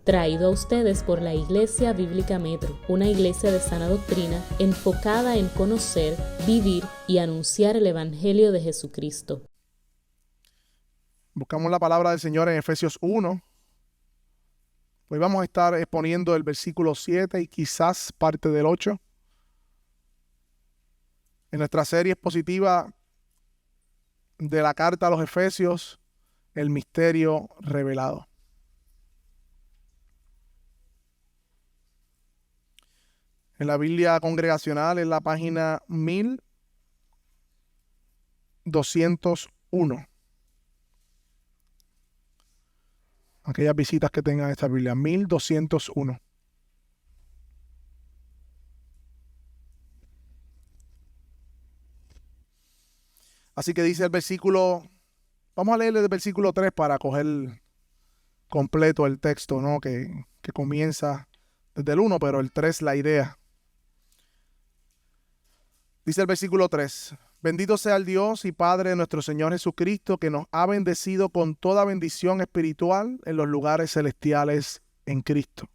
Traído a ustedes por la Iglesia Bíblica Metro, una iglesia de sana doctrina enfocada en conocer, vivir y anunciar el Evangelio de Jesucristo. Buscamos la palabra del Señor en Efesios 1. Hoy vamos a estar exponiendo el versículo 7 y quizás parte del 8. En nuestra serie expositiva de la carta a los Efesios, el misterio revelado. En la Biblia congregacional, en la página 1201. Aquellas visitas que tengan esta Biblia, 1201. Así que dice el versículo, vamos a leer el versículo 3 para coger completo el texto, ¿no? Que comienza desde el 1, pero el 3 la idea. Dice el versículo 3, bendito sea el Dios y Padre de nuestro Señor Jesucristo, que nos ha bendecido con toda bendición espiritual en los lugares celestiales en Cristo.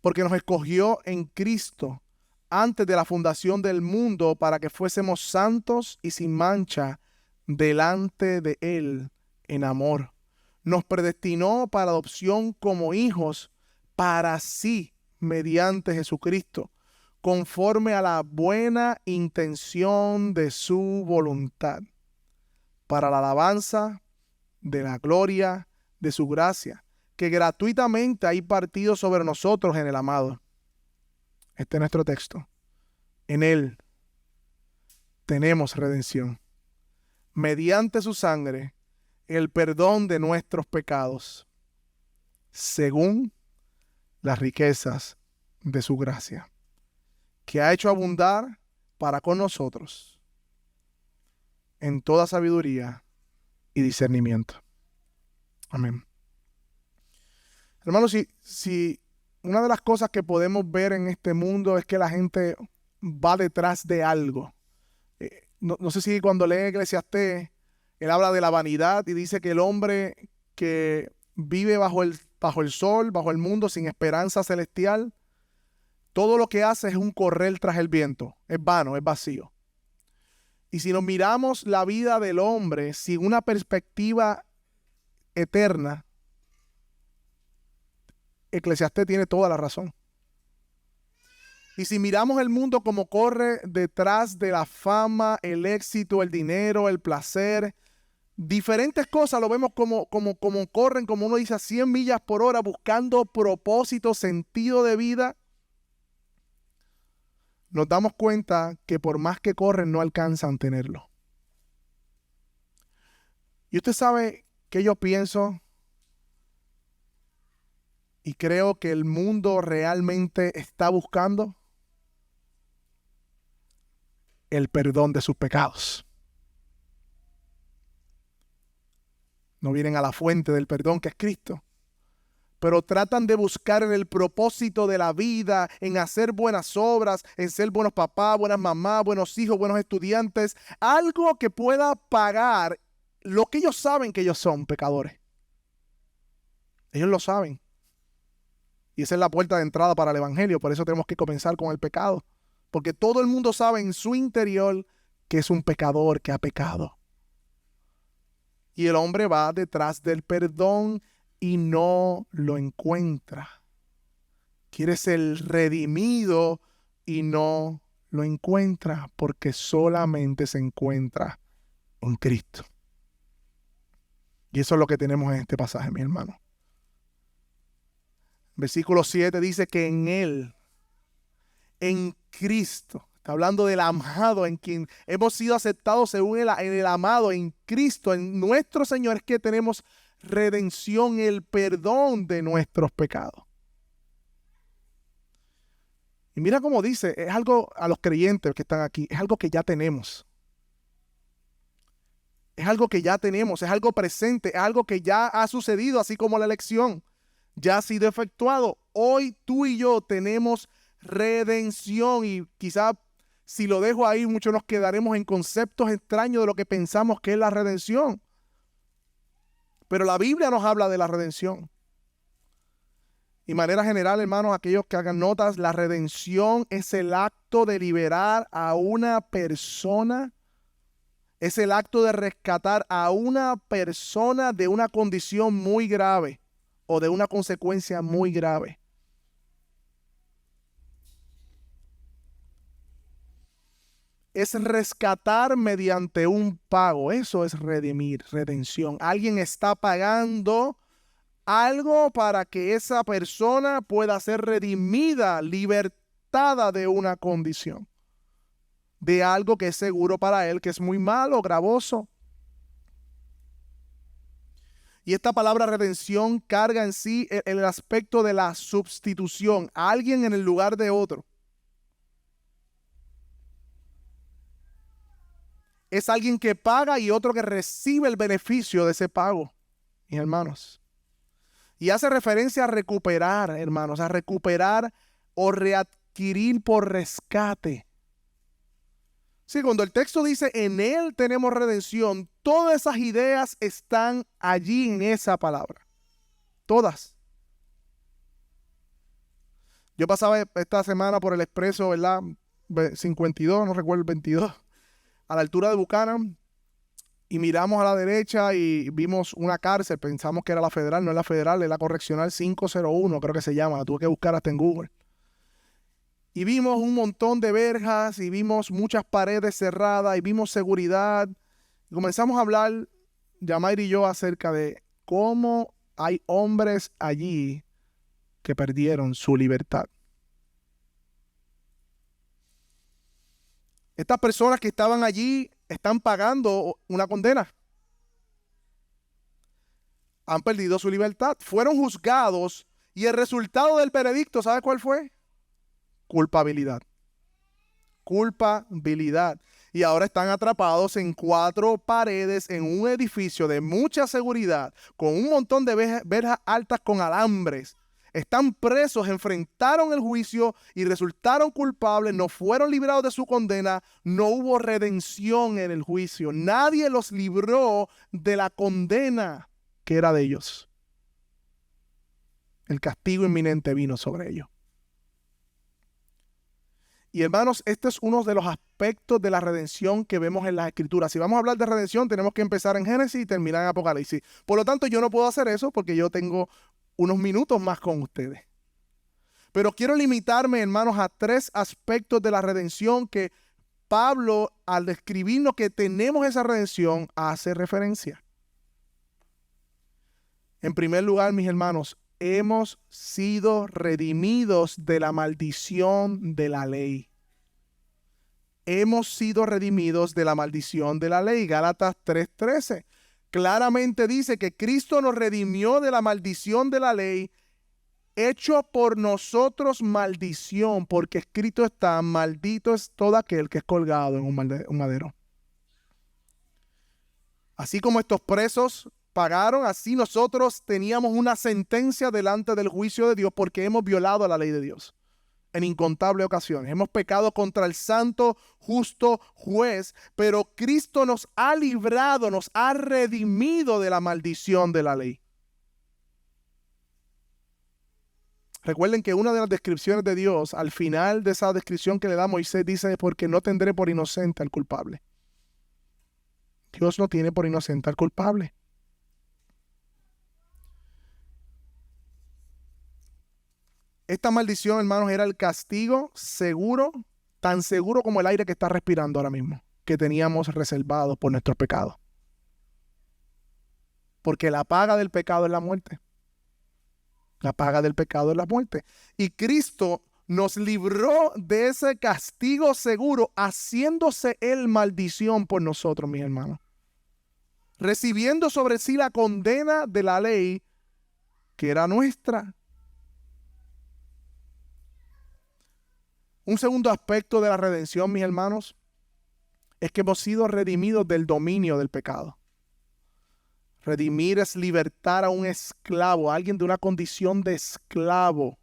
Porque nos escogió en Cristo antes de la fundación del mundo para que fuésemos santos y sin mancha delante de Él en amor. Nos predestinó para adopción como hijos para sí mediante Jesucristo, conforme a la buena intención de su voluntad, para la alabanza de la gloria de su gracia, que gratuitamente ha impartido sobre nosotros en el amado. Este es nuestro texto. En Él tenemos redención, mediante su sangre, el perdón de nuestros pecados, según las riquezas de su gracia, que ha hecho abundar para con nosotros en toda sabiduría y discernimiento. Amén. Hermanos, si una de las cosas que podemos ver en este mundo es que la gente va detrás de algo. No sé si cuando lee Eclesiastés, él habla de la vanidad y dice que el hombre que vive bajo el sol, bajo el mundo, sin esperanza celestial, todo lo que hace es un correr tras el viento. Es vano, es vacío. Y si nos miramos la vida del hombre sin una perspectiva eterna, Eclesiastés tiene toda la razón. Y si miramos el mundo como corre detrás de la fama, el éxito, el dinero, el placer, diferentes cosas, lo vemos como corren, como uno dice, a 100 millas por hora, buscando propósito, sentido de vida, nos damos cuenta que por más que corren, no alcanzan a tenerlo. Y usted sabe que yo pienso y creo que el mundo realmente está buscando el perdón de sus pecados. No vienen a la fuente del perdón que es Cristo, pero tratan de buscar en el propósito de la vida, en hacer buenas obras, en ser buenos papás, buenas mamás, buenos hijos, buenos estudiantes, algo que pueda pagar lo que ellos saben que ellos son pecadores. Ellos lo saben. Y esa es la puerta de entrada para el evangelio. Por eso tenemos que comenzar con el pecado. Porque todo el mundo sabe en su interior que es un pecador que ha pecado. Y el hombre va detrás del perdón y no lo encuentra. Quiere ser redimido y no lo encuentra porque solamente se encuentra en Cristo. Y eso es lo que tenemos en este pasaje, mi hermano. Versículo 7 dice que en Él, en Cristo, está hablando del amado, en quien hemos sido aceptados según en el amado, en Cristo, en nuestro Señor, es que tenemos redención, el perdón de nuestros pecados. Y mira cómo dice, es algo a los creyentes que están aquí, es algo que ya tenemos. Es algo que ya tenemos, es algo presente, es algo que ya ha sucedido, así como la elección ya ha sido efectuado. Hoy tú y yo tenemos redención y quizá si lo dejo ahí, muchos nos quedaremos en conceptos extraños de lo que pensamos que es la redención. Pero la Biblia nos habla de la redención. Y manera general, hermanos, aquellos que hagan notas, la redención es el acto de liberar a una persona, es el acto de rescatar a una persona de una condición muy grave o de una consecuencia muy grave. Es rescatar mediante un pago. Eso es redimir, redención. Alguien está pagando algo para que esa persona pueda ser redimida, libertada de una condición, de algo que es seguro para él, que es muy malo, gravoso. Y esta palabra redención carga en sí el aspecto de la sustitución, alguien en el lugar de otro. Es alguien que paga y otro que recibe el beneficio de ese pago, mis hermanos. Y hace referencia a recuperar, hermanos, a recuperar o readquirir por rescate. Sí, cuando el texto dice en él tenemos redención, todas esas ideas están allí en esa palabra. Todas. Yo pasaba esta semana por el expreso, ¿verdad? 52, no recuerdo el 22, a la altura de Buchanan. Y miramos a la derecha y vimos una cárcel. Pensamos que era la federal, no es la federal, es la correccional 501, creo que se llama. La tuve que buscar hasta en Google. Y vimos un montón de verjas y vimos muchas paredes cerradas y vimos seguridad. Y comenzamos a hablar, Yamair y yo, acerca de cómo hay hombres allí que perdieron su libertad. Estas personas que estaban allí están pagando una condena. Han perdido su libertad. Fueron juzgados y el resultado del veredicto, ¿sabe cuál fue? Culpabilidad. Culpabilidad. Y ahora están atrapados en 4 paredes en un edificio de mucha seguridad, con un montón de verjas altas con alambres. Están presos, enfrentaron el juicio y resultaron culpables, no fueron librados de su condena, no hubo redención en el juicio. Nadie los libró de la condena que era de ellos. El castigo inminente vino sobre ellos. Y hermanos, este es uno de los aspectos de la redención que vemos en las Escrituras. Si vamos a hablar de redención, tenemos que empezar en Génesis y terminar en Apocalipsis. Por lo tanto, yo no puedo hacer eso porque yo tengo unos minutos más con ustedes. Pero quiero limitarme, hermanos, a 3 aspectos de la redención que Pablo, al describirnos que tenemos esa redención, hace referencia. En primer lugar, mis hermanos, hemos sido redimidos de la maldición de la ley. Hemos sido redimidos de la maldición de la ley. Gálatas 3:13. Claramente dice que Cristo nos redimió de la maldición de la ley, hecho por nosotros maldición, porque escrito está, maldito es todo aquel que es colgado en un madero. Así como estos presos pagaron, así nosotros teníamos una sentencia delante del juicio de Dios porque hemos violado la ley de Dios en incontables ocasiones. Hemos pecado contra el santo, justo juez, pero Cristo nos ha librado, nos ha redimido de la maldición de la ley. Recuerden que una de las descripciones de Dios, al final de esa descripción que le da a Moisés, dice, porque no tendré por inocente al culpable. Dios no tiene por inocente al culpable. Esta maldición, hermanos, era el castigo seguro, tan seguro como el aire que está respirando ahora mismo, que teníamos reservado por nuestros pecados. Porque la paga del pecado es la muerte. La paga del pecado es la muerte. Y Cristo nos libró de ese castigo seguro, haciéndose Él maldición por nosotros, mis hermanos. Recibiendo sobre sí la condena de la ley que era nuestra. Un segundo aspecto de la redención, mis hermanos, es que hemos sido redimidos del dominio del pecado. Redimir es libertar a un esclavo, a alguien de una condición de esclavo.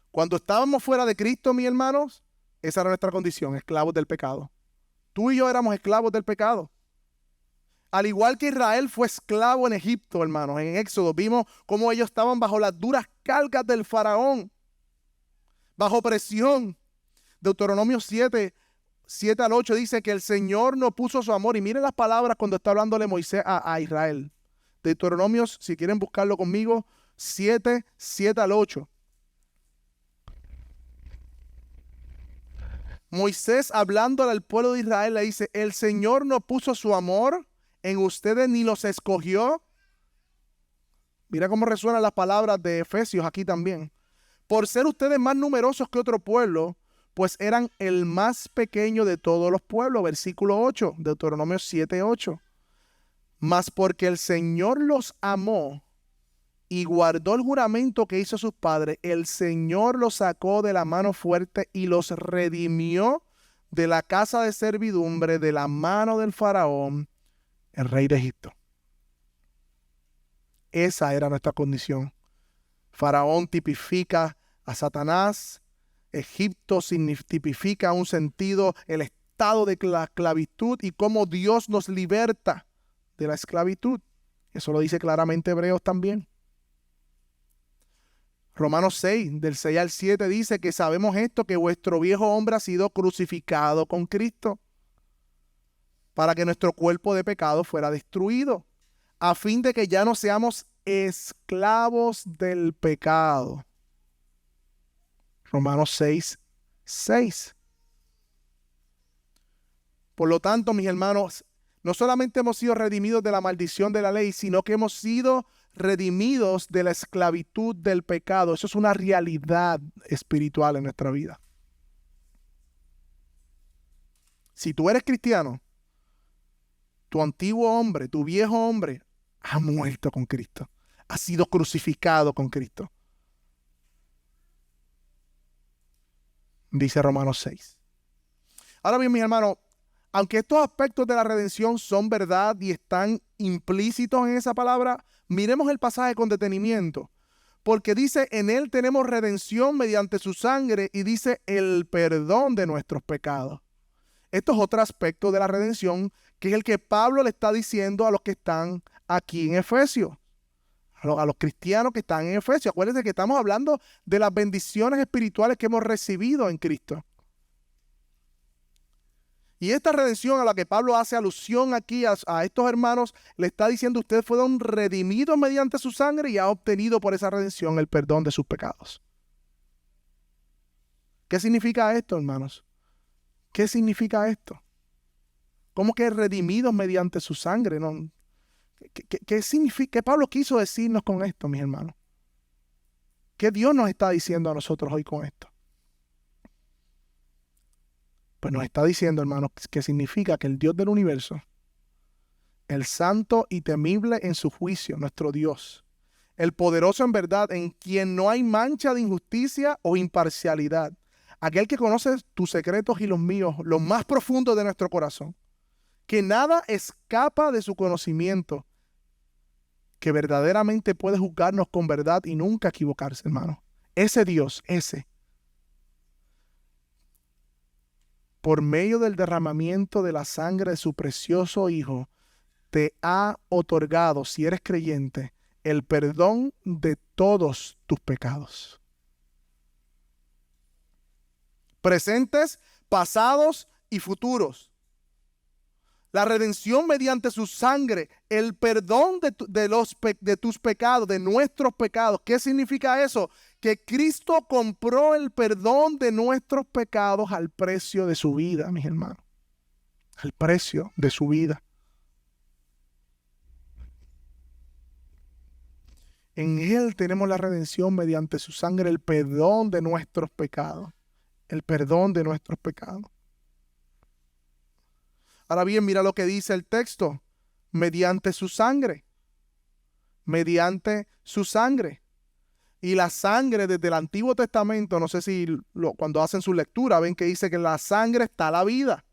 Cuando estábamos fuera de Cristo, mis hermanos, esa era nuestra condición, esclavos del pecado. Tú y yo éramos esclavos del pecado. Al igual que Israel fue esclavo en Egipto, hermanos, en Éxodo vimos cómo ellos estaban bajo las duras cargas del faraón, bajo presión. Deuteronomio 7 al 8 dice que el Señor no puso su amor. Y miren las palabras cuando está hablándole Moisés a Israel. Deuteronomios, si quieren buscarlo conmigo, 7 al 8. Moisés hablándole al pueblo de Israel le dice, el Señor no puso su amor en ustedes ni los escogió. Mira cómo resuenan las palabras de Efesios aquí también. Por ser ustedes más numerosos que otro pueblo, pues eran el más pequeño de todos los pueblos. Versículo 8, Deuteronomio 7:8. Mas porque el Señor los amó y guardó el juramento que hizo a sus padres, el Señor los sacó de la mano fuerte y los redimió de la casa de servidumbre, de la mano del faraón, el rey de Egipto. Esa era nuestra condición. Faraón tipifica a Satanás. Egipto tipifica un sentido, el estado de la esclavitud y cómo Dios nos liberta de la esclavitud. Eso lo dice claramente Hebreos también. Romanos 6, del 6 al 7 dice que sabemos esto, que vuestro viejo hombre ha sido crucificado con Cristo para que nuestro cuerpo de pecado fuera destruido, a fin de que ya no seamos esclavos del pecado. Romanos 6. Por lo tanto, mis hermanos, no solamente hemos sido redimidos de la maldición de la ley, sino que hemos sido redimidos de la esclavitud del pecado. Eso es una realidad espiritual en nuestra vida. Si tú eres cristiano, tu antiguo hombre, tu viejo hombre, ha muerto con Cristo. Ha sido crucificado con Cristo. Dice Romanos 6. Ahora bien, mis hermanos, aunque estos aspectos de la redención son verdad y están implícitos en esa palabra, miremos el pasaje con detenimiento, porque dice, en él tenemos redención mediante su sangre, y dice, el perdón de nuestros pecados. Esto es otro aspecto de la redención, que es el que Pablo le está diciendo a los que están aquí en Efesios, a los cristianos que están en Efesios. Acuérdense que estamos hablando de las bendiciones espirituales que hemos recibido en Cristo. Y esta redención a la que Pablo hace alusión aquí a estos hermanos, le está diciendo, ustedes fueron redimidos mediante su sangre y ha obtenido por esa redención el perdón de sus pecados. ¿Qué significa esto, hermanos? ¿Qué significa esto? ¿Cómo que redimidos mediante su sangre? ¿No? ¿Qué significa? ¿Qué Pablo quiso decirnos con esto, mis hermanos? ¿Qué Dios nos está diciendo a nosotros hoy con esto? Pues nos está diciendo, hermanos, que significa que el Dios del universo, el santo y temible en su juicio, nuestro Dios, el poderoso en verdad, en quien no hay mancha de injusticia o imparcialidad, aquel que conoce tus secretos y los míos, los más profundos de nuestro corazón, que nada escapa de su conocimiento, que verdaderamente puede juzgarnos con verdad y nunca equivocarse, hermano. Ese Dios, por medio del derramamiento de la sangre de su precioso Hijo, te ha otorgado, si eres creyente, el perdón de todos tus pecados. Presentes, pasados y futuros. La redención mediante su sangre, el perdón de tus pecados, de nuestros pecados. ¿Qué significa eso? Que Cristo compró el perdón de nuestros pecados al precio de su vida, mis hermanos. Al precio de su vida. En Él tenemos la redención mediante su sangre, el perdón de nuestros pecados. El perdón de nuestros pecados. Ahora bien, mira lo que dice el texto. Mediante su sangre. Mediante su sangre. Y la sangre desde el Antiguo Testamento, no sé si cuando hacen su lectura ven que dice que en la sangre está la vida.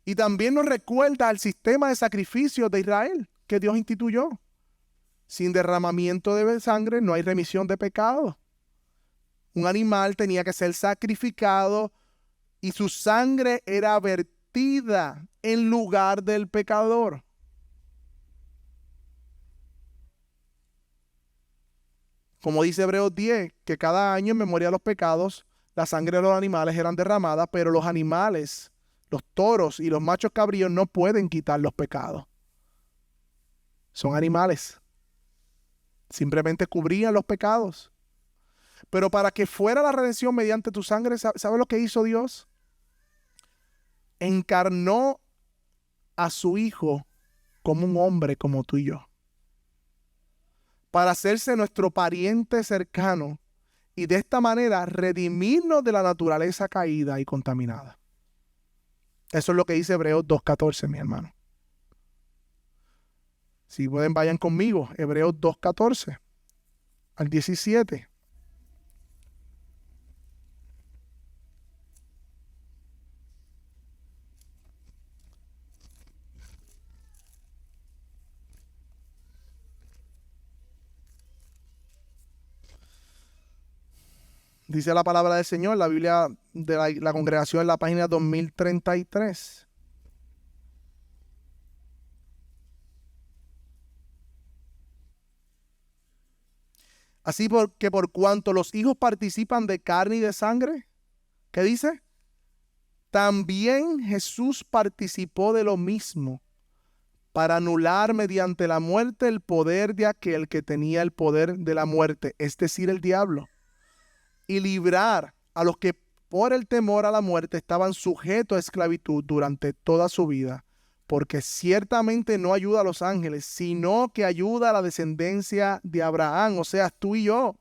Y también nos recuerda el sistema de sacrificios de Israel que Dios instituyó. Sin derramamiento de sangre no hay remisión de pecados. Un animal tenía que ser sacrificado y su sangre era vertida en lugar del pecador. Como dice Hebreos 10, que cada año en memoria de los pecados, la sangre de los animales eran derramadas, pero los animales, los toros y los machos cabríos no pueden quitar los pecados. Son animales. Simplemente cubrían los pecados. Pero para que fuera la redención mediante tu sangre, ¿sabe lo que hizo Dios? Encarnó a su Hijo como un hombre como tú y yo, para hacerse nuestro pariente cercano y de esta manera redimirnos de la naturaleza caída y contaminada. Eso es lo que dice Hebreos 2:14, mi hermano. Si pueden, vayan conmigo, Hebreos 2:14 al 17. Dice la palabra del Señor, la Biblia de la congregación en la página 2033. Así que por cuanto los hijos participan de carne y de sangre, ¿qué dice? También Jesús participó de lo mismo, para anular mediante la muerte el poder de aquel que tenía el poder de la muerte, es decir, el diablo, y librar a los que por el temor a la muerte estaban sujetos a esclavitud durante toda su vida, porque ciertamente no ayuda a los ángeles, sino que ayuda a la descendencia de Abraham, o sea, tú y yo.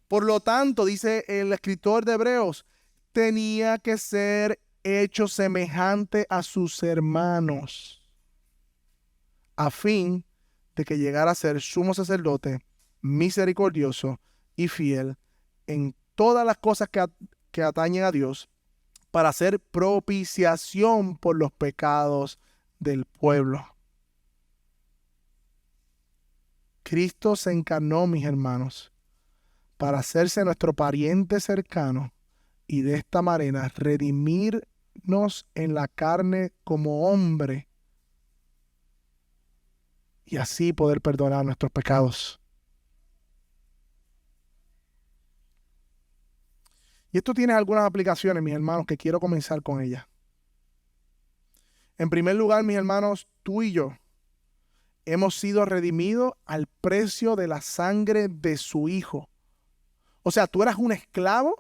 Por lo tanto, dice el escritor de Hebreos, tenía que ser hecho semejante a sus hermanos, a fin de que llegara a ser sumo sacerdote, misericordioso y fiel en todas las cosas que atañen a Dios, para hacer propiciación por los pecados del pueblo. Cristo se encarnó, mis hermanos, para hacerse nuestro pariente cercano y de esta manera redimirnos en la carne como hombre y así poder perdonar nuestros pecados. Y esto tiene algunas aplicaciones, mis hermanos, que quiero comenzar con ellas. En primer lugar, mis hermanos, tú y yo hemos sido redimidos al precio de la sangre de su Hijo. O sea, tú eras un esclavo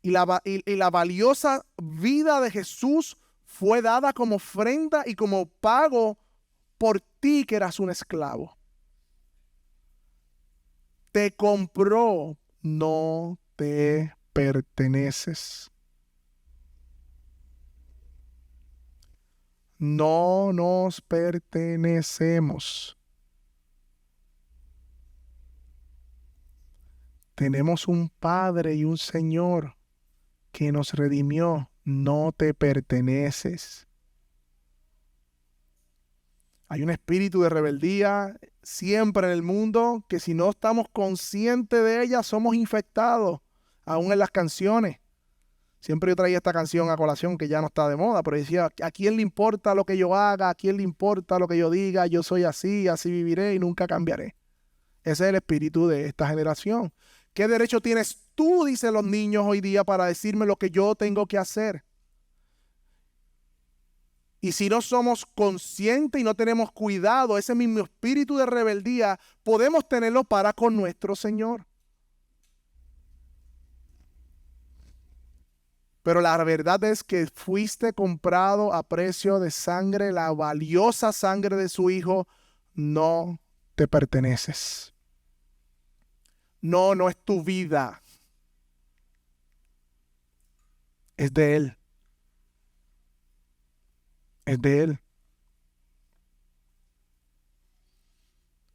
y la valiosa vida de Jesús fue dada como ofrenda y como pago por ti que eras un esclavo. Te compró, no te perteneces. No nos pertenecemos. Tenemos un Padre y un Señor que nos redimió. No te perteneces. Hay un espíritu de rebeldía siempre en el mundo que si no estamos conscientes de ella somos infectados, aún en las canciones. Siempre yo traía esta canción a colación que ya no está de moda, pero decía, ¿a quién le importa lo que yo haga? ¿A quién le importa lo que yo diga? Yo soy así, así viviré y nunca cambiaré. Ese es el espíritu de esta generación. ¿Qué derecho tienes tú, dicen los niños hoy día, para decirme lo que yo tengo que hacer? Y si no somos conscientes y no tenemos cuidado, ese mismo espíritu de rebeldía, podemos tenerlo para con nuestro Señor. Pero la verdad es que fuiste comprado a precio de sangre, la valiosa sangre de su Hijo, no te perteneces. No, no es tu vida. Es de Él. Es de Él.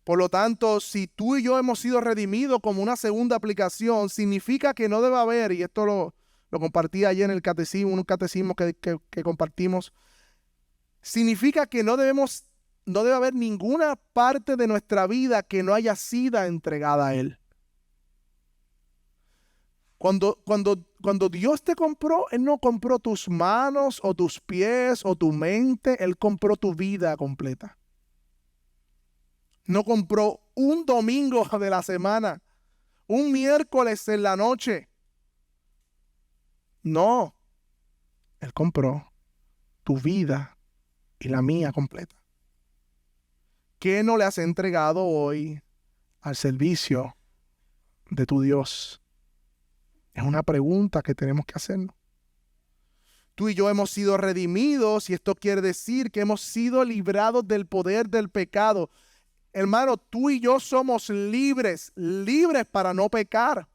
Por lo tanto, si tú y yo hemos sido redimidos como una segunda aplicación, significa que no debe haber, y esto lo compartí ayer en el catecismo, un catecismo que compartimos, significa que no debe haber ninguna parte de nuestra vida que no haya sido entregada a Él. Cuando Dios te compró, Él no compró tus manos o tus pies o tu mente, Él compró tu vida completa. No compró un domingo de la semana, un miércoles en la noche. No, Él compró tu vida y la mía completa. ¿Qué no le has entregado hoy al servicio de tu Dios? Es una pregunta que tenemos que hacernos. Tú y yo hemos sido redimidos y esto quiere decir que hemos sido librados del poder del pecado. Hermano, tú y yo somos libres, libres para no pecar.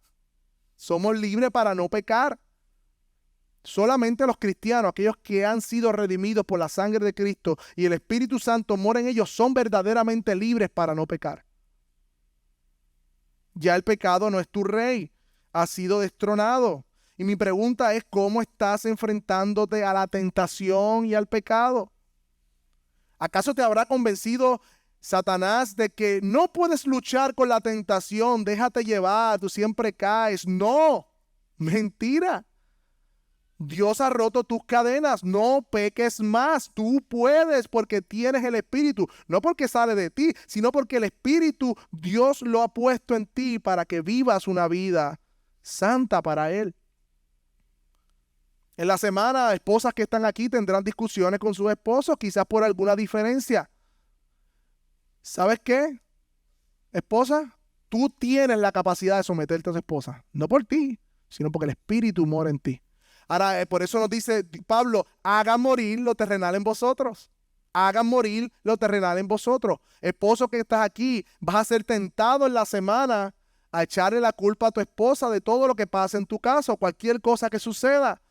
Somos libres para no pecar. Solamente los cristianos, aquellos que han sido redimidos por la sangre de Cristo y el Espíritu Santo mora en ellos, son verdaderamente libres para no pecar. Ya el pecado no es tu rey, ha sido destronado. Y mi pregunta es, ¿cómo estás enfrentándote a la tentación y al pecado? ¿Acaso te habrá convencido Satanás de que no puedes luchar con la tentación? Déjate llevar, tú siempre caes. No, mentira. Dios ha roto tus cadenas, no peques más, tú puedes porque tienes el Espíritu, no porque sale de ti, sino porque el Espíritu Dios lo ha puesto en ti para que vivas una vida santa para Él. En la semana, esposas que están aquí tendrán discusiones con sus esposos, quizás por alguna diferencia. ¿Sabes qué, esposa? Tú tienes la capacidad de someterte a tu esposa, no por ti, sino porque el Espíritu mora en ti. Ahora, por eso nos dice Pablo, hagan morir lo terrenal en vosotros. Hagan morir lo terrenal en vosotros. Esposo que estás aquí, vas a ser tentado en la semana a echarle la culpa a tu esposa de todo lo que pasa en tu casa o cualquier cosa que suceda.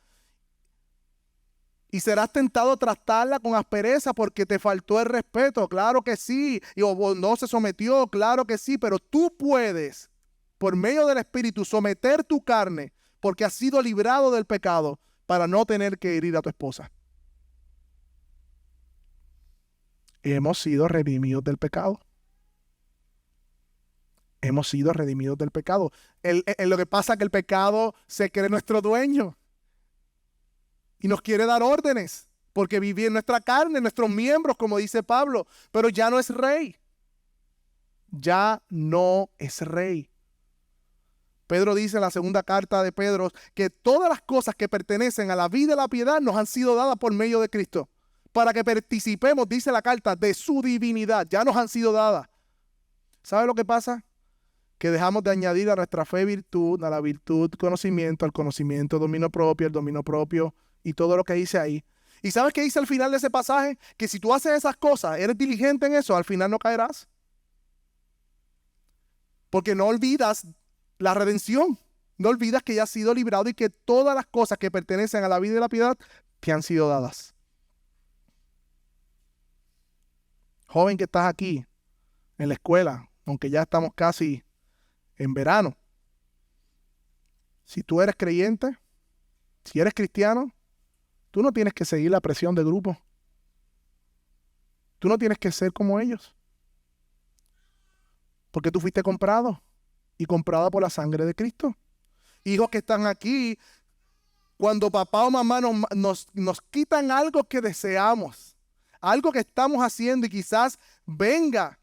Y serás tentado a tratarla con aspereza porque te faltó el respeto. Claro que sí. Y o no se sometió, claro que sí. Pero tú puedes, por medio del Espíritu, someter tu carne porque has sido librado del pecado para no tener que herir a tu esposa. Hemos sido redimidos del pecado. Hemos sido redimidos del pecado. Lo que pasa es que el pecado se cree nuestro dueño y nos quiere dar órdenes porque vive en nuestra carne, en nuestros miembros, como dice Pablo, pero ya no es rey. Ya no es rey. Pedro dice en la segunda carta de Pedro que todas las cosas que pertenecen a la vida y la piedad nos han sido dadas por medio de Cristo. Para que participemos, dice la carta, de su divinidad. Ya nos han sido dadas. ¿Sabe lo que pasa? Que dejamos de añadir a nuestra fe virtud, a la virtud conocimiento, al conocimiento dominio propio, el dominio propio y todo lo que dice ahí. ¿Y sabes qué dice al final de ese pasaje? Que si tú haces esas cosas, eres diligente en eso, al final no caerás. Porque no olvidas la redención. No olvidas que ya has sido librado y que todas las cosas que pertenecen a la vida y la piedad te han sido dadas. Joven que estás aquí en la escuela, aunque ya estamos casi en verano. Si tú eres creyente, si eres cristiano, tú no tienes que seguir la presión de grupo. Tú no tienes que ser como ellos. Porque tú fuiste comprado y comprada por la sangre de Cristo. Hijos que están aquí, cuando papá o mamá nos quitan algo que deseamos, algo que estamos haciendo y quizás venga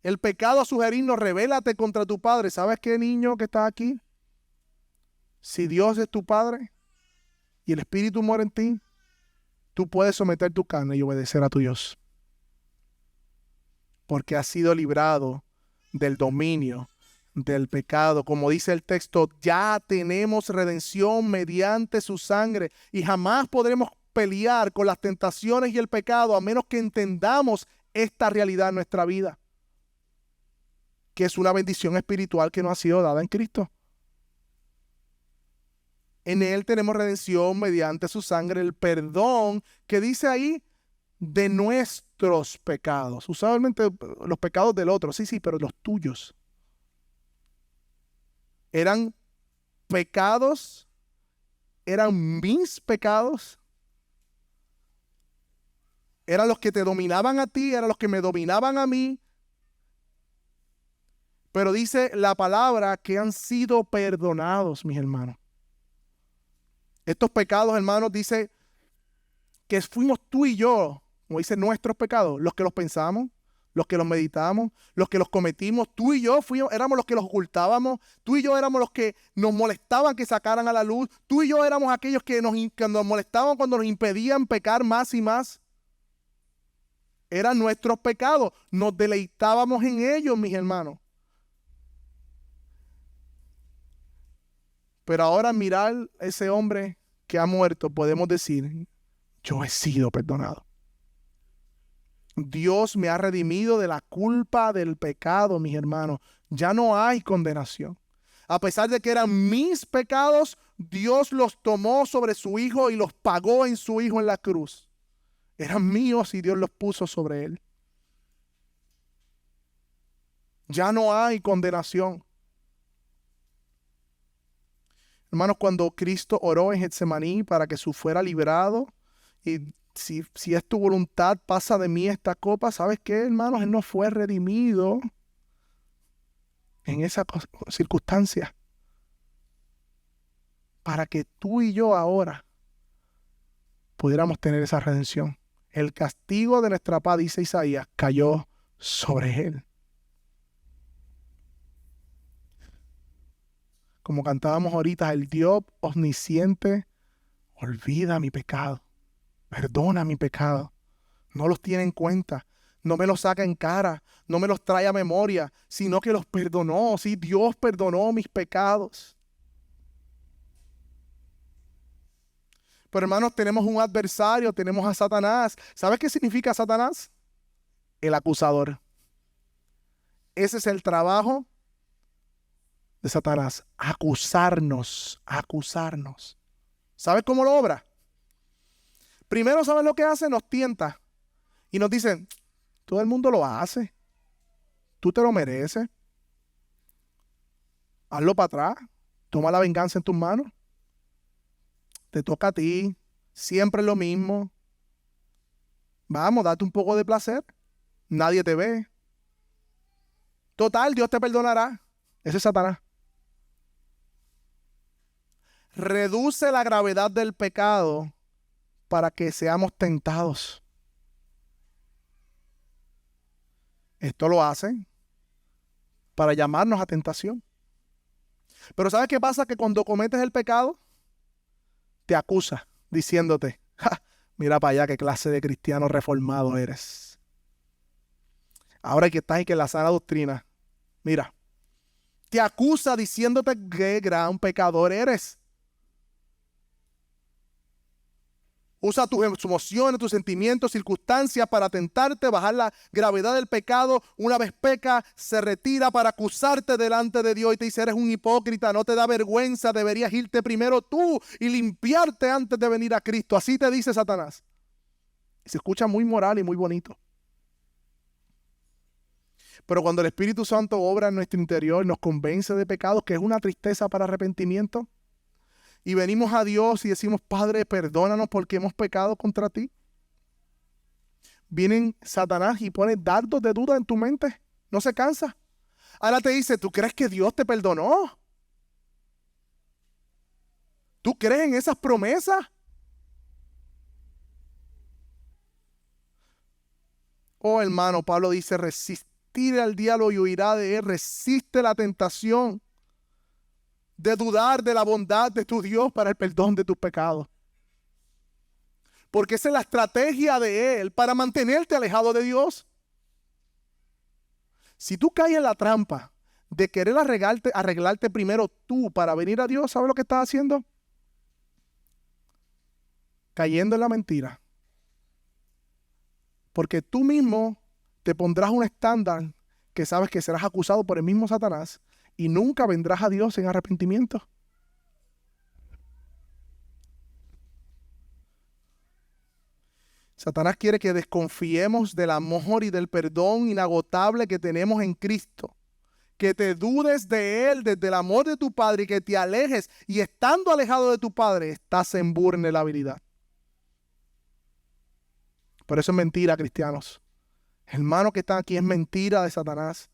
el pecado a sugerirnos, rebélate contra tu padre. ¿Sabes qué, niño que está aquí? Si Dios es tu padre y el Espíritu mora en ti, tú puedes someter tu carne y obedecer a tu Dios. Porque has sido librado del dominio del pecado. Como dice el texto, ya tenemos redención mediante su sangre y jamás podremos pelear con las tentaciones y el pecado a menos que entendamos esta realidad en nuestra vida, que es una bendición espiritual que nos ha sido dada en Cristo. En Él tenemos redención mediante su sangre, el perdón que dice ahí de nuestros pecados. Usualmente los pecados del otro, sí, pero los tuyos. Eran pecados, eran mis pecados, eran los que te dominaban a ti, eran los que me dominaban a mí. Pero dice la palabra que han sido perdonados, mis hermanos. Estos pecados, hermanos, dice que fuimos tú y yo, como dice nuestros pecados, los que los pensamos, los que los meditamos, los que los cometimos. Tú y yo éramos los que los ocultábamos. Tú y yo éramos los que nos molestaban que sacaran a la luz. Tú y yo éramos aquellos que nos molestaban cuando nos impedían pecar más y más. Eran nuestros pecados. Nos deleitábamos en ellos, mis hermanos. Pero ahora al mirar a ese hombre que ha muerto, podemos decir, yo he sido perdonado. Dios me ha redimido de la culpa del pecado, mis hermanos. Ya no hay condenación. A pesar de que eran mis pecados, Dios los tomó sobre su Hijo y los pagó en su Hijo en la cruz. Eran míos y Dios los puso sobre él. Ya no hay condenación. Hermanos, cuando Cristo oró en Getsemaní para que su fuera liberado, y si es tu voluntad, pasa de mí esta copa, ¿sabes qué, hermanos? Él no fue redimido en esa circunstancia para que tú y yo ahora pudiéramos tener esa redención. El castigo de nuestra paz, dice Isaías, cayó sobre él. Como cantábamos ahorita, el Dios omnisciente olvida mi pecado, perdona mi pecado, no los tiene en cuenta, no me los saca en cara, no me los trae a memoria, sino que los perdonó. Sí, Dios perdonó mis pecados. Pero hermanos, tenemos un adversario, tenemos a Satanás. ¿Sabes qué significa Satanás? El acusador. Ese es el trabajo de Satanás, acusarnos. ¿Sabes cómo lo obra? Primero, ¿sabes lo que hace? Nos tienta y nos dice, todo el mundo lo hace, tú te lo mereces, hazlo para atrás, toma la venganza en tus manos, te toca a ti, siempre es lo mismo, vamos, date un poco de placer, nadie te ve, total, Dios te perdonará. Ese es Satanás. Reduce la gravedad del pecado para que seamos tentados. Esto lo hacen para llamarnos a tentación. Pero ¿sabes qué pasa? Que cuando cometes el pecado, te acusa diciéndote, mira para allá qué clase de cristiano reformado eres. Ahora que estás y que la sana doctrina, mira, te acusa diciéndote qué gran pecador eres. Usa tus emociones, tus sentimientos, circunstancias para tentarte, bajar la gravedad del pecado. Una vez peca, se retira para acusarte delante de Dios y te dice, eres un hipócrita, no te da vergüenza, deberías irte primero tú y limpiarte antes de venir a Cristo. Así te dice Satanás. Se escucha muy moral y muy bonito. Pero cuando el Espíritu Santo obra en nuestro interior y nos convence de pecados, que es una tristeza para arrepentimiento, y venimos a Dios y decimos, Padre, perdónanos porque hemos pecado contra ti. Vienen Satanás y pone dardos de duda en tu mente. No se cansa. Ahora te dice, ¿tú crees que Dios te perdonó? ¿Tú crees en esas promesas? Oh, hermano, Pablo dice, resistir al diablo y huirá de él. Resiste la tentación de dudar de la bondad de tu Dios para el perdón de tus pecados. Porque esa es la estrategia de él para mantenerte alejado de Dios. Si tú caes en la trampa de querer arreglarte primero tú para venir a Dios, ¿sabes lo que estás haciendo? Cayendo en la mentira. Porque tú mismo te pondrás un estándar que sabes que serás acusado por el mismo Satanás y nunca vendrás a Dios en arrepentimiento. Satanás quiere que desconfiemos del amor y del perdón inagotable que tenemos en Cristo. Que te dudes de Él desde el amor de tu Padre y que te alejes. Y estando alejado de tu Padre, estás en vulnerabilidad. Por eso es mentira, cristianos. Hermanos que están aquí, es mentira de Satanás.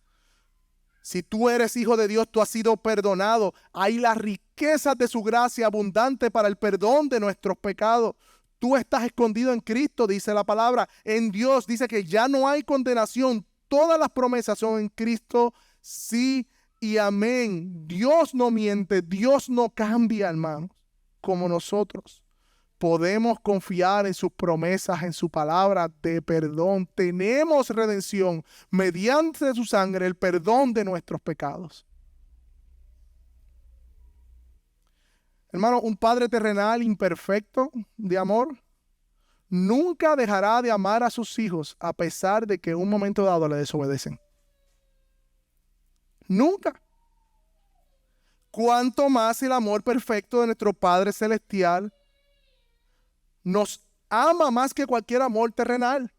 Si tú eres hijo de Dios, tú has sido perdonado. Hay las riquezas de su gracia abundante para el perdón de nuestros pecados. Tú estás escondido en Cristo, dice la palabra. En Dios dice que ya no hay condenación. Todas las promesas son en Cristo, sí y amén. Dios no miente, Dios no cambia, hermanos, como nosotros. Podemos confiar en sus promesas, en su palabra de perdón. Tenemos redención mediante su sangre, el perdón de nuestros pecados. Hermano, un padre terrenal imperfecto de amor nunca dejará de amar a sus hijos a pesar de que en un momento dado le desobedecen. Nunca. Cuanto más el amor perfecto de nuestro Padre Celestial nos ama más que cualquier amor terrenal.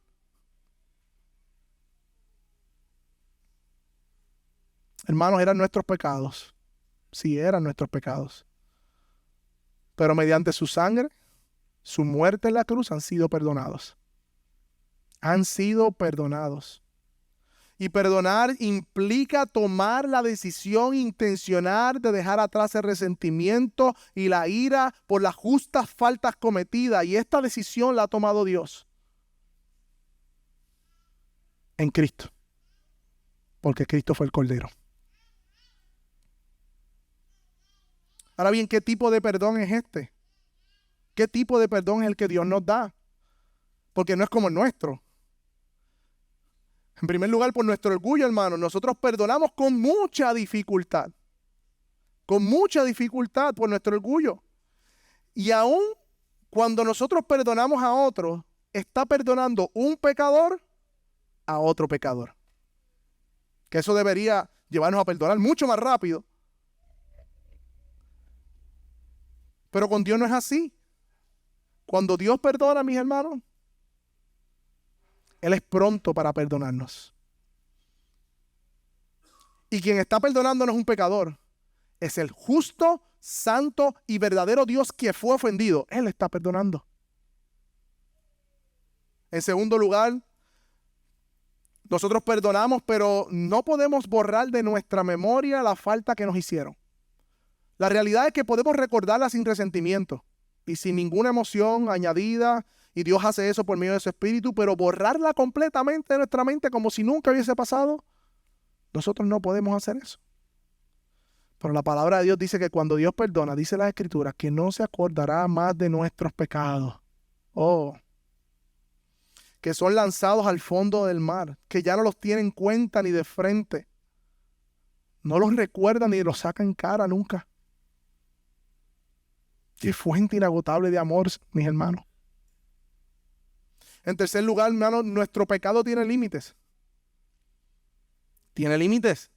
Hermanos, eran nuestros pecados. Sí, eran nuestros pecados. Pero mediante su sangre, su muerte en la cruz, han sido perdonados. Han sido perdonados. Y perdonar implica tomar la decisión intencional de dejar atrás el resentimiento y la ira por las justas faltas cometidas. Y esta decisión la ha tomado Dios en Cristo. Porque Cristo fue el Cordero. Ahora bien, ¿qué tipo de perdón es este? ¿Qué tipo de perdón es el que Dios nos da? Porque no es como el nuestro. En primer lugar, por nuestro orgullo, hermano. Nosotros perdonamos con mucha dificultad. Con mucha dificultad por nuestro orgullo. Y aún cuando nosotros perdonamos a otro, está perdonando un pecador a otro pecador. Que eso debería llevarnos a perdonar mucho más rápido. Pero con Dios no es así. Cuando Dios perdona, mis hermanos, Él es pronto para perdonarnos. Y quien está perdonando no es un pecador. Es el justo, santo y verdadero Dios que fue ofendido. Él está perdonando. En segundo lugar, nosotros perdonamos, pero no podemos borrar de nuestra memoria la falta que nos hicieron. La realidad es que podemos recordarla sin resentimiento y sin ninguna emoción añadida. Y Dios hace eso por medio de su Espíritu, pero borrarla completamente de nuestra mente como si nunca hubiese pasado, nosotros no podemos hacer eso. Pero la palabra de Dios dice que cuando Dios perdona, dice la Escritura, que no se acordará más de nuestros pecados. Oh, que son lanzados al fondo del mar, que ya no los tiene en cuenta ni de frente. No los recuerda ni los saca en cara nunca. Qué fuente inagotable de amor, mis hermanos. En tercer lugar, hermanos, nuestro pecado tiene límites. Tiene límites.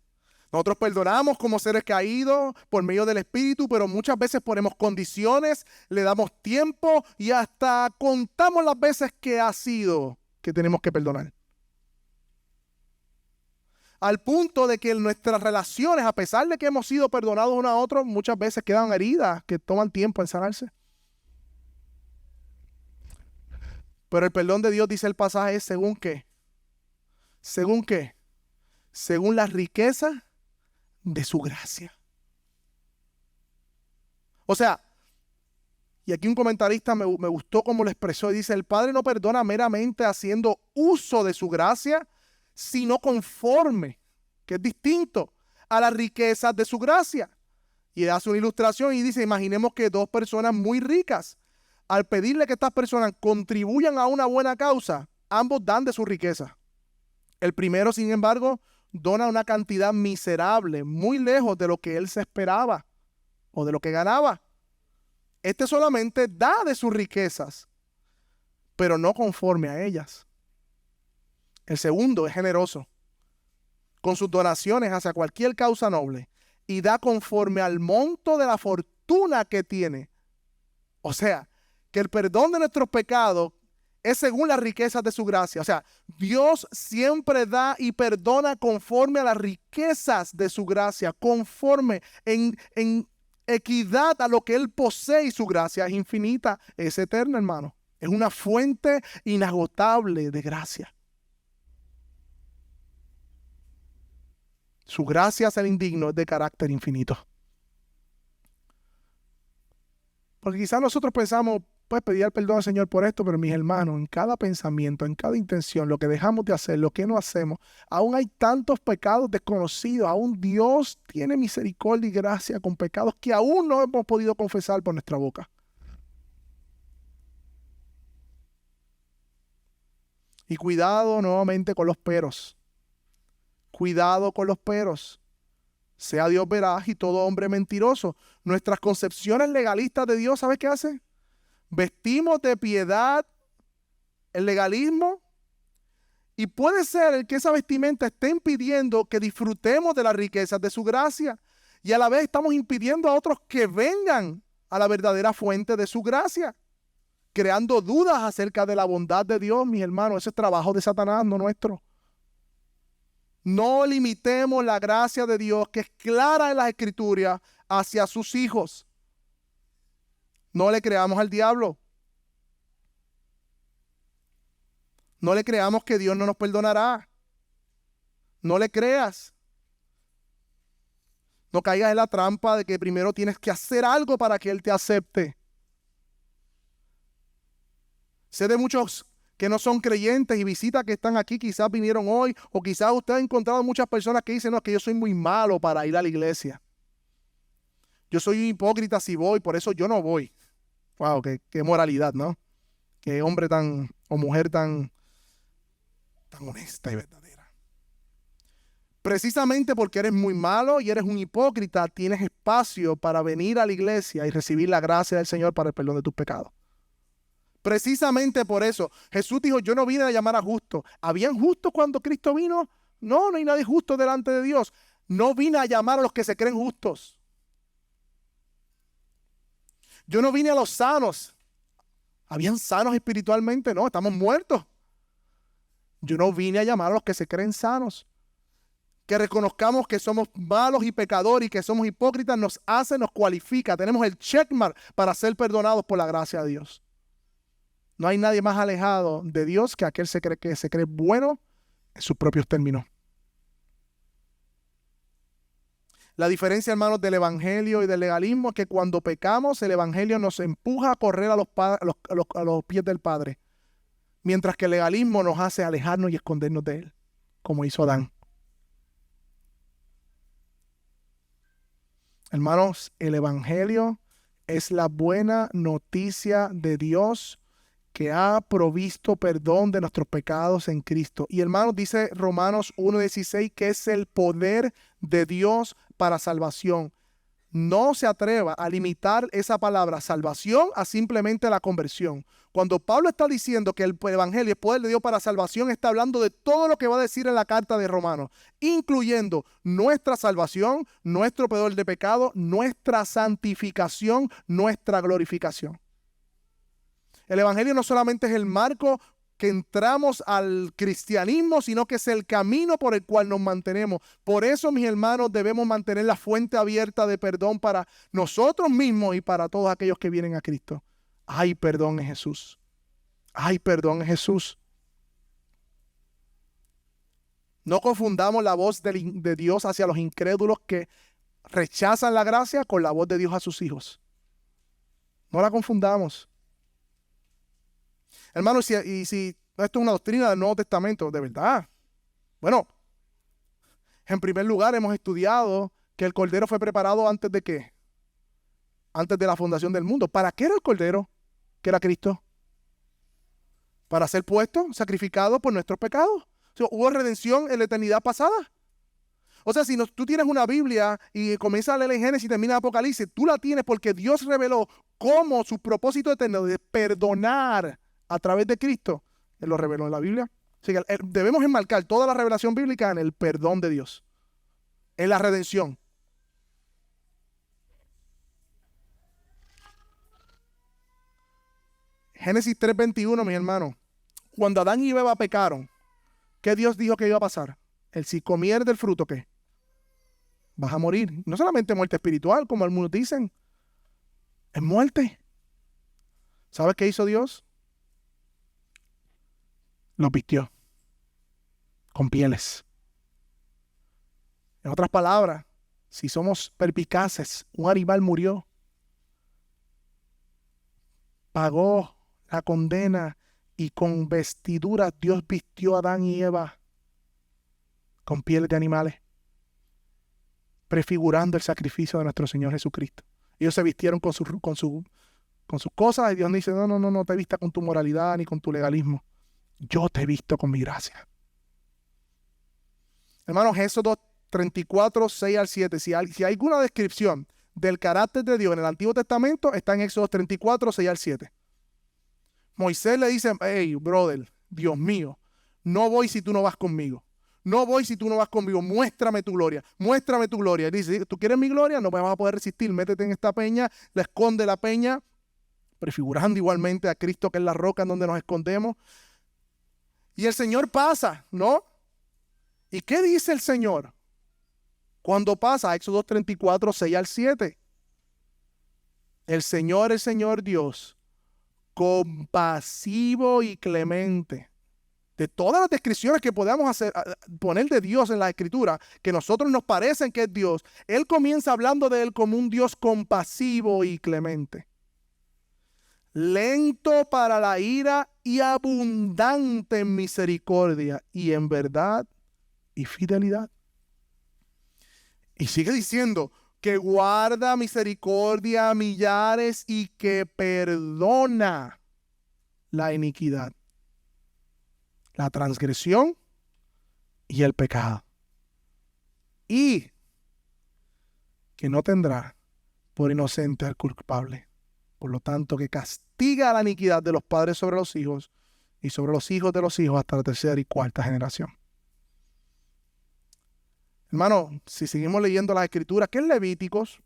Nosotros perdonamos como seres caídos por medio del Espíritu, pero muchas veces ponemos condiciones, le damos tiempo y hasta contamos las veces que ha sido que tenemos que perdonar. Al punto de que nuestras relaciones, a pesar de que hemos sido perdonados unos a otros, muchas veces quedan heridas que toman tiempo en sanarse. Pero el perdón de Dios, dice el pasaje, es ¿según qué? ¿Según qué? Según la riqueza de su gracia. O sea, y aquí un comentarista me gustó cómo lo expresó y dice, el Padre no perdona meramente haciendo uso de su gracia, sino conforme, que es distinto, a las riquezas de su gracia. Y hace una ilustración y dice, imaginemos que dos personas muy ricas, al pedirle que estas personas contribuyan a una buena causa, ambos dan de su riqueza. El primero, sin embargo, dona una cantidad miserable, muy lejos de lo que él se esperaba o de lo que ganaba. Este solamente da de sus riquezas, pero no conforme a ellas. El segundo es generoso con sus donaciones hacia cualquier causa noble y da conforme al monto de la fortuna que tiene. O sea, que el perdón de nuestros pecados es según las riquezas de su gracia. O sea, Dios siempre da y perdona conforme a las riquezas de su gracia, conforme en equidad a lo que Él posee, y su gracia es infinita, es eterna, hermano. Es una fuente inagotable de gracia. Su gracia hacia el indigno es de carácter infinito. Porque quizás nosotros pensamos, pues pedir el perdón al Señor por esto, pero mis hermanos, en cada pensamiento, en cada intención, lo que dejamos de hacer, lo que no hacemos, aún hay tantos pecados desconocidos, aún Dios tiene misericordia y gracia con pecados que aún no hemos podido confesar por nuestra boca. Y cuidado nuevamente con los peros. Cuidado con los peros. Sea Dios veraz y todo hombre mentiroso. Nuestras concepciones legalistas de Dios, ¿sabes qué hace? Vestimos de piedad el legalismo y puede ser que esa vestimenta esté impidiendo que disfrutemos de las riquezas de su gracia y a la vez estamos impidiendo a otros que vengan a la verdadera fuente de su gracia, creando dudas acerca de la bondad de Dios, mis hermanos. Ese es trabajo de Satanás, no nuestro. No limitemos la gracia de Dios, que es clara en las Escrituras, hacia sus hijos. No le creamos al diablo. No le creamos que Dios no nos perdonará. No le creas. No caigas en la trampa de que primero tienes que hacer algo para que Él te acepte. Sé de muchos que no son creyentes y visitas que están aquí, quizás vinieron hoy, o quizás usted ha encontrado muchas personas que dicen, no, es que yo soy muy malo para ir a la iglesia. Yo soy un hipócrita si voy, por eso yo no voy. Wow, qué moralidad, ¿no? Qué hombre tan, o mujer tan honesta y verdadera. Precisamente porque eres muy malo y eres un hipócrita, tienes espacio para venir a la iglesia y recibir la gracia del Señor para el perdón de tus pecados. Precisamente por eso, Jesús dijo, yo no vine a llamar a justos. ¿Habían justos cuando Cristo vino? No, no hay nadie justo delante de Dios. No vine a llamar a los que se creen justos. Yo no vine a los sanos. ¿Habían sanos espiritualmente? No, estamos muertos. Yo no vine a llamar a los que se creen sanos. Que reconozcamos que somos malos y pecadores y que somos hipócritas nos cualifica. Tenemos el checkmark para ser perdonados por la gracia de Dios. No hay nadie más alejado de Dios que aquel que se cree bueno en sus propios términos. La diferencia, hermanos, del evangelio y del legalismo es que cuando pecamos, el evangelio nos empuja a correr a los pies del Padre, mientras que el legalismo nos hace alejarnos y escondernos de Él, como hizo Adán. Hermanos, el evangelio es la buena noticia de Dios que ha provisto perdón de nuestros pecados en Cristo. Y hermanos, dice Romanos 1:16 que es el poder de Dios para salvación. No se atreva a limitar esa palabra salvación a simplemente la conversión. Cuando Pablo está diciendo que el evangelio es poder de Dios para salvación, está hablando de todo lo que va a decir en la carta de Romanos, incluyendo nuestra salvación, nuestro perdón de pecado, nuestra santificación, nuestra glorificación. El evangelio no solamente es el marco que entramos al cristianismo, sino que es el camino por el cual nos mantenemos. Por eso, mis hermanos, debemos mantener la fuente abierta de perdón para nosotros mismos y para todos aquellos que vienen a Cristo. Hay perdón en Jesús. Hay perdón en Jesús. No confundamos la voz de Dios hacia los incrédulos que rechazan la gracia con la voz de Dios a sus hijos. No la confundamos. Hermanos, si esto es una doctrina del Nuevo Testamento, de verdad. Bueno, en primer lugar hemos estudiado que el Cordero fue preparado antes de ¿qué? Antes de la fundación del mundo. ¿Para qué era el Cordero? ¿Qué era Cristo? Para ser puesto, sacrificado por nuestros pecados. O sea, hubo redención en la eternidad pasada. O sea, si tú tienes una Biblia y comienzas a leer en Génesis y termina en Apocalipsis, tú la tienes porque Dios reveló cómo su propósito eterno de perdonar a través de Cristo, Él lo reveló en la Biblia. Así que debemos enmarcar toda la revelación bíblica en el perdón de Dios, en la redención. Génesis 3:21, mis hermanos. Cuando Adán y Eva pecaron, ¿qué Dios dijo que iba a pasar? Si comieres del fruto, ¿qué? Vas a morir. No solamente muerte espiritual, como algunos dicen. Es muerte. ¿Sabes qué hizo Dios? Los vistió con pieles. En otras palabras, si somos perspicaces, un animal murió, pagó la condena y con vestiduras Dios vistió a Adán y Eva con pieles de animales, prefigurando el sacrificio de nuestro Señor Jesucristo. Ellos se vistieron con sus cosas y Dios dice, no te vistas con tu moralidad ni con tu legalismo. Yo te he visto con mi gracia. Hermanos, Éxodo 34, 6 al 7. Si hay alguna descripción del carácter de Dios en el Antiguo Testamento, está en Éxodo 34, 6 al 7. Moisés le dice, hey, brother, Dios mío, no voy si tú no vas conmigo. No voy si tú no vas conmigo. Muéstrame tu gloria. Muéstrame tu gloria. Y dice, ¿tú quieres mi gloria? No me vas a poder resistir. Métete en esta peña. Le esconde la peña, prefigurando igualmente a Cristo, que es la roca en donde nos escondemos. Y el Señor pasa, ¿no? ¿Y qué dice el Señor cuando pasa? Éxodo 34, 6 al 7. El Señor Dios, compasivo y clemente. De todas las descripciones que podamos poner de Dios en la Escritura, que nosotros nos parecen que es Dios, Él comienza hablando de Él como un Dios compasivo y clemente. Lento para la ira y abundante en misericordia y en verdad y fidelidad. Y sigue diciendo que guarda misericordia a millares y que perdona la iniquidad, la transgresión y el pecado. Y que no tendrá por inocente al culpable. Por lo tanto, que castiga la iniquidad de los padres sobre los hijos y sobre los hijos de los hijos hasta la tercera y cuarta generación. Hermano, si seguimos leyendo las Escrituras, ¿qué es Levíticos?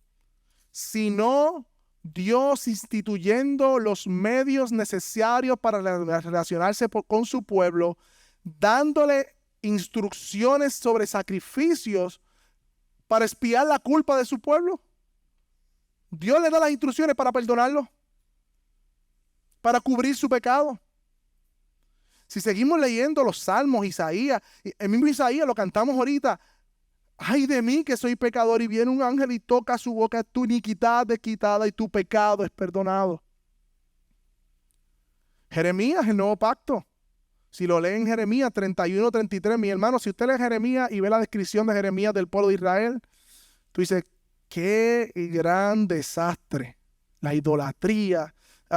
Sino Dios instituyendo los medios necesarios para relacionarse con su pueblo, dándole instrucciones sobre sacrificios para expiar la culpa de su pueblo. Dios le da las instrucciones para perdonarlo, para cubrir su pecado. Si seguimos leyendo los Salmos, Isaías, el mismo Isaías lo cantamos ahorita. Ay de mí que soy pecador, y viene un ángel y toca su boca, tu iniquidad es quitada y tu pecado es perdonado. Jeremías, el nuevo pacto. Si lo leen en Jeremías 31, 33, mi hermano, si usted lee Jeremías y ve la descripción de Jeremías del pueblo de Israel, tú dices, qué gran desastre, la idolatría.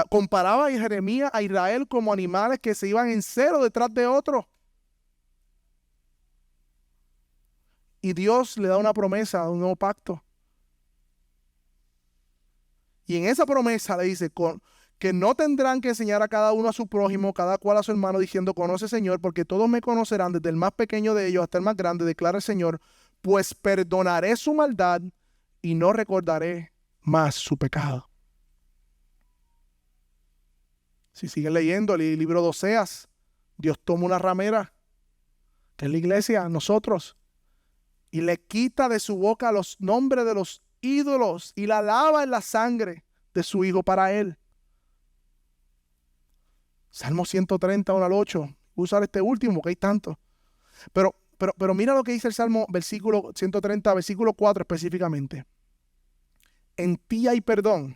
Comparaba a Jeremías a Israel como animales que se iban en celo detrás de otros. Y Dios le da una promesa a un nuevo pacto. Y en esa promesa le dice que no tendrán que enseñar a cada uno a su prójimo, cada cual a su hermano, diciendo, conoce Señor, porque todos me conocerán, desde el más pequeño de ellos hasta el más grande, declara el Señor, pues perdonaré su maldad y no recordaré más su pecado. Si siguen leyendo el libro de Oseas, Dios toma una ramera, que es la iglesia, nosotros, y le quita de su boca los nombres de los ídolos y la lava en la sangre de su Hijo para él. Salmo 130, 1 al 8. Voy a usar este último, que hay tanto. Pero mira lo que dice el Salmo, versículo 130, versículo 4 específicamente. En ti hay perdón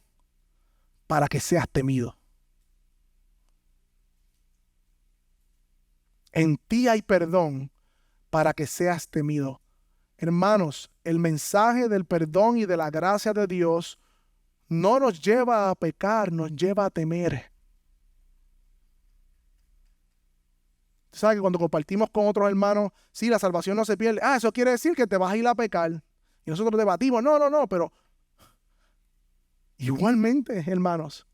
para que seas temido. En ti hay perdón para que seas temido. Hermanos, el mensaje del perdón y de la gracia de Dios no nos lleva a pecar, nos lleva a temer. ¿Sabes que cuando compartimos con otros hermanos, sí, la salvación no se pierde? Eso quiere decir que te vas a ir a pecar. Y nosotros debatimos, no, pero igualmente, hermanos,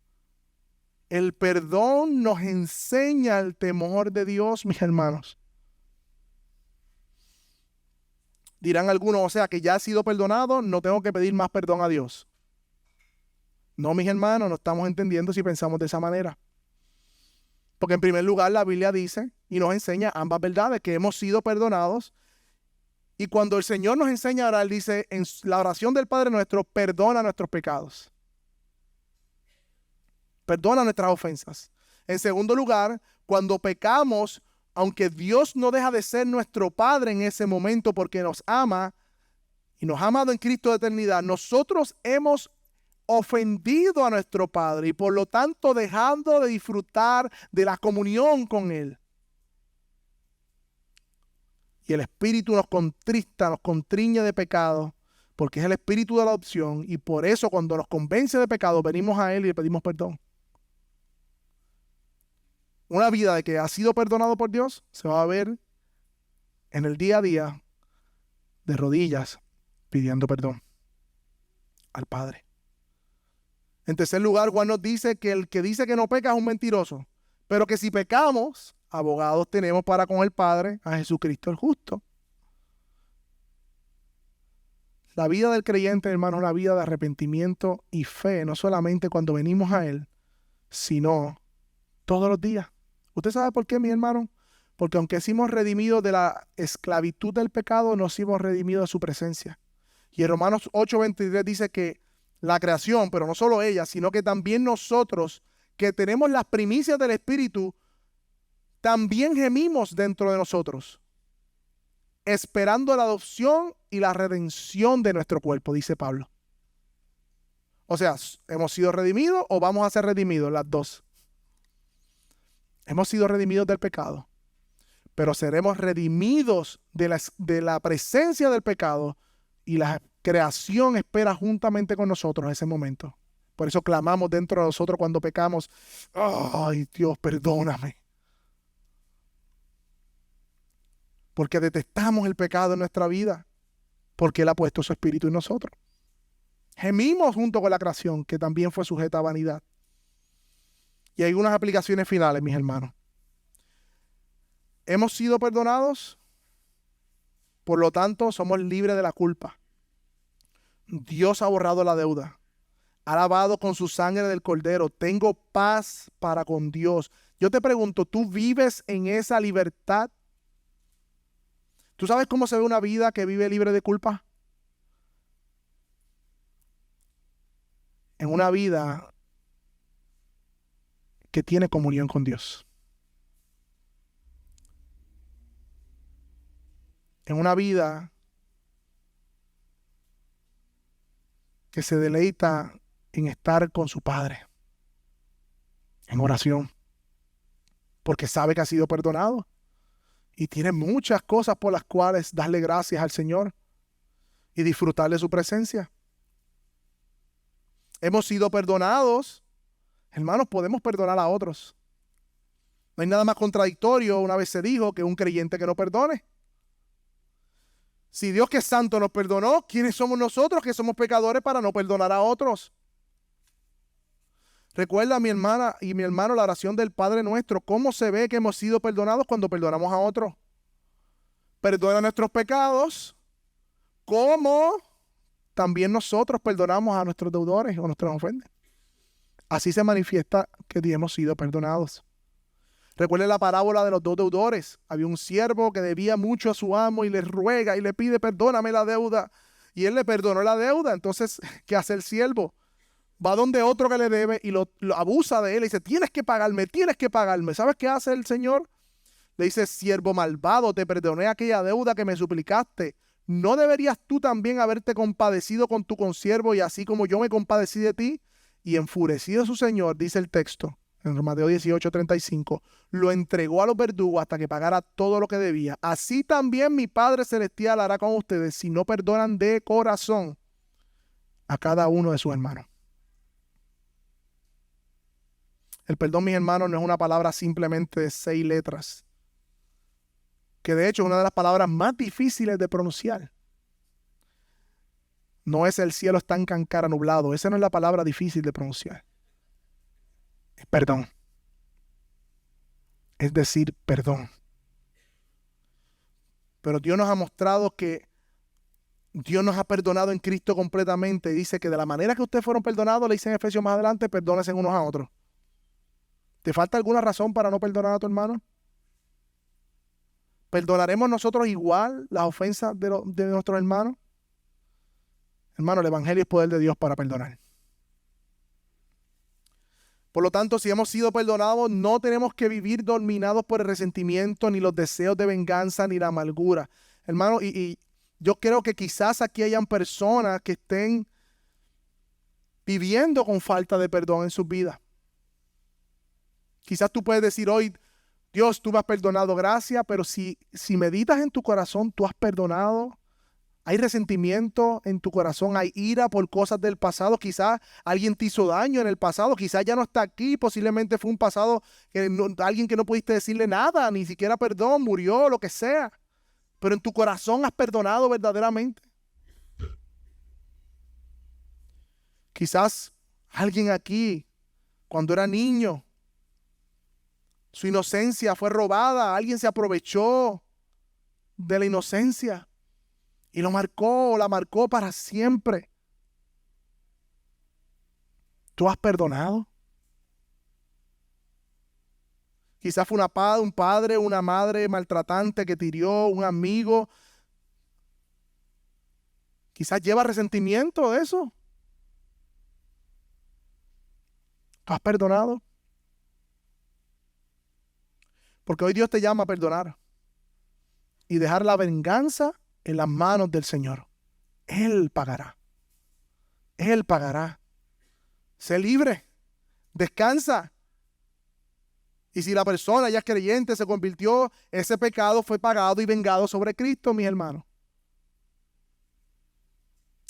el perdón nos enseña el temor de Dios, mis hermanos. Dirán algunos, o sea, que ya he sido perdonado, no tengo que pedir más perdón a Dios. No, mis hermanos, no estamos entendiendo si pensamos de esa manera. Porque en primer lugar la Biblia dice y nos enseña ambas verdades, que hemos sido perdonados. Y cuando el Señor nos enseña a orar, dice en la oración del Padre nuestro, perdona nuestros pecados. Perdona nuestras ofensas. En segundo lugar, cuando pecamos, aunque Dios no deja de ser nuestro Padre en ese momento porque nos ama, y nos ha amado en Cristo de eternidad, nosotros hemos ofendido a nuestro Padre y por lo tanto dejando de disfrutar de la comunión con Él. Y el Espíritu nos contrista, nos contriñe de pecado, porque es el Espíritu de la adopción, y por eso cuando nos convence de pecado, venimos a Él y le pedimos perdón. Una vida de que ha sido perdonado por Dios se va a ver en el día a día de rodillas pidiendo perdón al Padre. En tercer lugar, Juan nos dice que el que dice que no peca es un mentiroso, pero que si pecamos, abogados tenemos para con el Padre a Jesucristo el justo. La vida del creyente, hermano, es una vida de arrepentimiento y fe, no solamente cuando venimos a Él, sino todos los días. ¿Usted sabe por qué, mi hermano? Porque aunque hemos redimidos de la esclavitud del pecado, nos hemos redimido de su presencia. Y en Romanos 8:23 dice que la creación, pero no solo ella, sino que también nosotros, que tenemos las primicias del Espíritu, también gemimos dentro de nosotros, esperando la adopción y la redención de nuestro cuerpo, dice Pablo. O sea, ¿hemos sido redimidos o vamos a ser redimidos? Las dos. Hemos sido redimidos del pecado, pero seremos redimidos de la presencia del pecado, y la creación espera juntamente con nosotros en ese momento. Por eso clamamos dentro de nosotros cuando pecamos: ¡ay, Dios, perdóname! Porque detestamos el pecado en nuestra vida, porque Él ha puesto su Espíritu en nosotros. Gemimos junto con la creación, que también fue sujeta a vanidad. Y hay unas aplicaciones finales, mis hermanos. Hemos sido perdonados, por lo tanto somos libres de la culpa. Dios ha borrado la deuda, ha lavado con su sangre del Cordero. Tengo paz para con Dios. Yo te pregunto, ¿tú vives en esa libertad? ¿Tú sabes cómo se ve una vida que vive libre de culpa? En una vida que tiene comunión con Dios. En una vida que se deleita en estar con su Padre, en oración, porque sabe que ha sido perdonado y tiene muchas cosas por las cuales darle gracias al Señor y disfrutar de su presencia. Hemos sido perdonados, hermanos, podemos perdonar a otros. No hay nada más contradictorio, una vez se dijo, que un creyente que no perdone. Si Dios, que es santo, nos perdonó, ¿quiénes somos nosotros que somos pecadores para no perdonar a otros? Recuerda, mi hermana y mi hermano, la oración del Padre Nuestro. ¿Cómo se ve que hemos sido perdonados cuando perdonamos a otros? Perdona nuestros pecados, como también nosotros perdonamos a nuestros deudores o nuestras ofensas. Así se manifiesta que hemos sido perdonados. Recuerde la parábola de los dos deudores. Había un siervo que debía mucho a su amo y le ruega y le pide: perdóname la deuda. Y él le perdonó la deuda. Entonces, ¿qué hace el siervo? Va donde otro que le debe y lo abusa de él y dice: tienes que pagarme, tienes que pagarme. ¿Sabes qué hace el Señor? Le dice: siervo malvado, te perdoné aquella deuda que me suplicaste. ¿No deberías tú también haberte compadecido con tu consiervo, y así como yo me compadecí de ti? Y enfurecido su señor, dice el texto, en Mateo 18:35, lo entregó a los verdugos hasta que pagara todo lo que debía. Así también mi Padre Celestial hará con ustedes si no perdonan de corazón a cada uno de sus hermanos. El perdón, mis hermanos, no es una palabra simplemente de 6 letras, que de hecho es una de las palabras más difíciles de pronunciar. No es el cielo está en cancara nublado. Esa no es la palabra difícil de pronunciar. Es perdón. Es decir, perdón. Pero Dios nos ha mostrado que Dios nos ha perdonado en Cristo completamente. Dice que de la manera que ustedes fueron perdonados, le dice en Efesios más adelante, perdónense unos a otros. ¿Te falta alguna razón para no perdonar a tu hermano? ¿Perdonaremos nosotros igual las ofensas de nuestros hermanos? Hermano, el Evangelio es poder de Dios para perdonar. Por lo tanto, si hemos sido perdonados, no tenemos que vivir dominados por el resentimiento, ni los deseos de venganza, ni la amargura. Hermano, y Yo creo que quizás aquí hayan personas que estén viviendo con falta de perdón en sus vidas. Quizás tú puedes decir hoy, Dios, tú me has perdonado, gracias, pero si meditas en tu corazón, tú has perdonado. Hay resentimiento en tu corazón, hay ira por cosas del pasado. Quizás alguien te hizo daño en el pasado, quizás ya no está aquí, posiblemente fue un pasado que alguien que no pudiste decirle nada, ni siquiera perdón, murió, lo que sea. Pero en tu corazón has perdonado verdaderamente. Quizás alguien aquí, cuando era niño, su inocencia fue robada, alguien se aprovechó de la inocencia y lo marcó o la marcó para siempre. ¿Tú has perdonado? Quizás fue un padre, una madre maltratante que te hirió, un amigo. Quizás lleva resentimiento de eso. ¿Tú has perdonado? Porque hoy Dios te llama a perdonar y dejar la venganza en las manos del Señor. Él pagará. Él pagará. Sé libre. Descansa. Y si la persona ya es creyente, se convirtió, ese pecado fue pagado y vengado sobre Cristo, mis hermanos.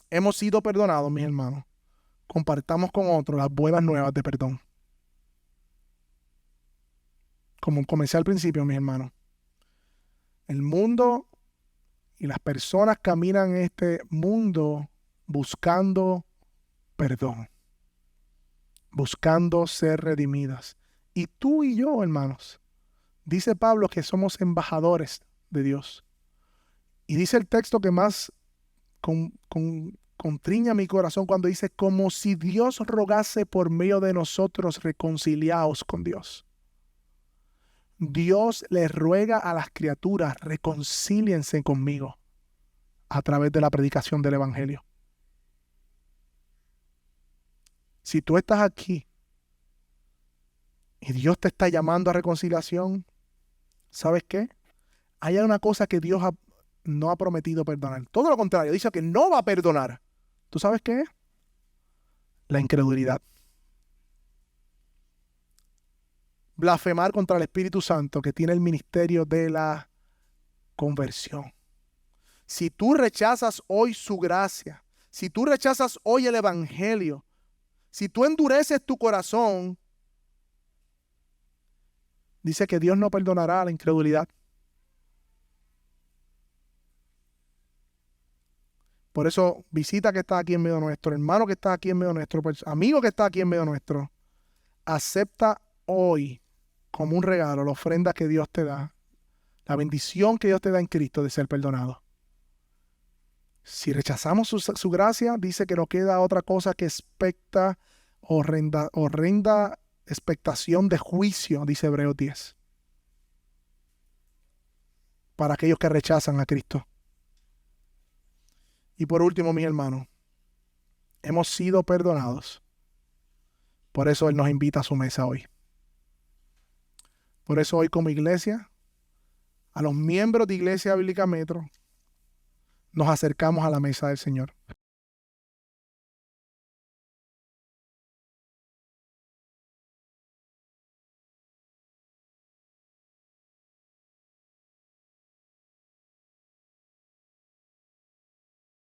Hemos sido perdonados, mis hermanos. Compartamos con otros las buenas nuevas de perdón. Como comencé al principio, mis hermanos. El mundo y las personas caminan en este mundo buscando perdón, buscando ser redimidas. Y tú y yo, hermanos, dice Pablo que embajadores de Dios. Y dice el texto que más contriña mi corazón cuando dice, como si Dios rogase por medio de nosotros, reconciliaos con Dios. Dios le ruega a las criaturas, reconcíliense conmigo a través de la predicación del Evangelio. Si tú estás aquí y Dios te está llamando a reconciliación, ¿sabes qué? Hay una cosa que Dios no ha prometido perdonar. Todo lo contrario, dice que no va a perdonar. ¿Tú sabes qué es? La incredulidad. Blasfemar contra el Espíritu Santo que tiene el ministerio de la conversión. Si tú rechazas hoy su gracia, si tú rechazas hoy el Evangelio, si tú endureces tu corazón, dice que Dios no perdonará la incredulidad. Por eso, visita que está aquí en medio nuestro, hermano que está aquí en medio nuestro, amigo que está aquí en medio nuestro, acepta hoy como un regalo la ofrenda que Dios te da, la bendición que Dios te da en Cristo de ser perdonado. Si rechazamos su gracia, dice que no queda otra cosa que horrenda expectación de juicio, dice Hebreos 10. Para aquellos que rechazan a Cristo. Y por último, mis hermanos, hemos sido perdonados. Por eso Él nos invita a su mesa hoy. Por eso hoy como iglesia, a los miembros de Iglesia Bíblica Metro, nos acercamos a la mesa del Señor.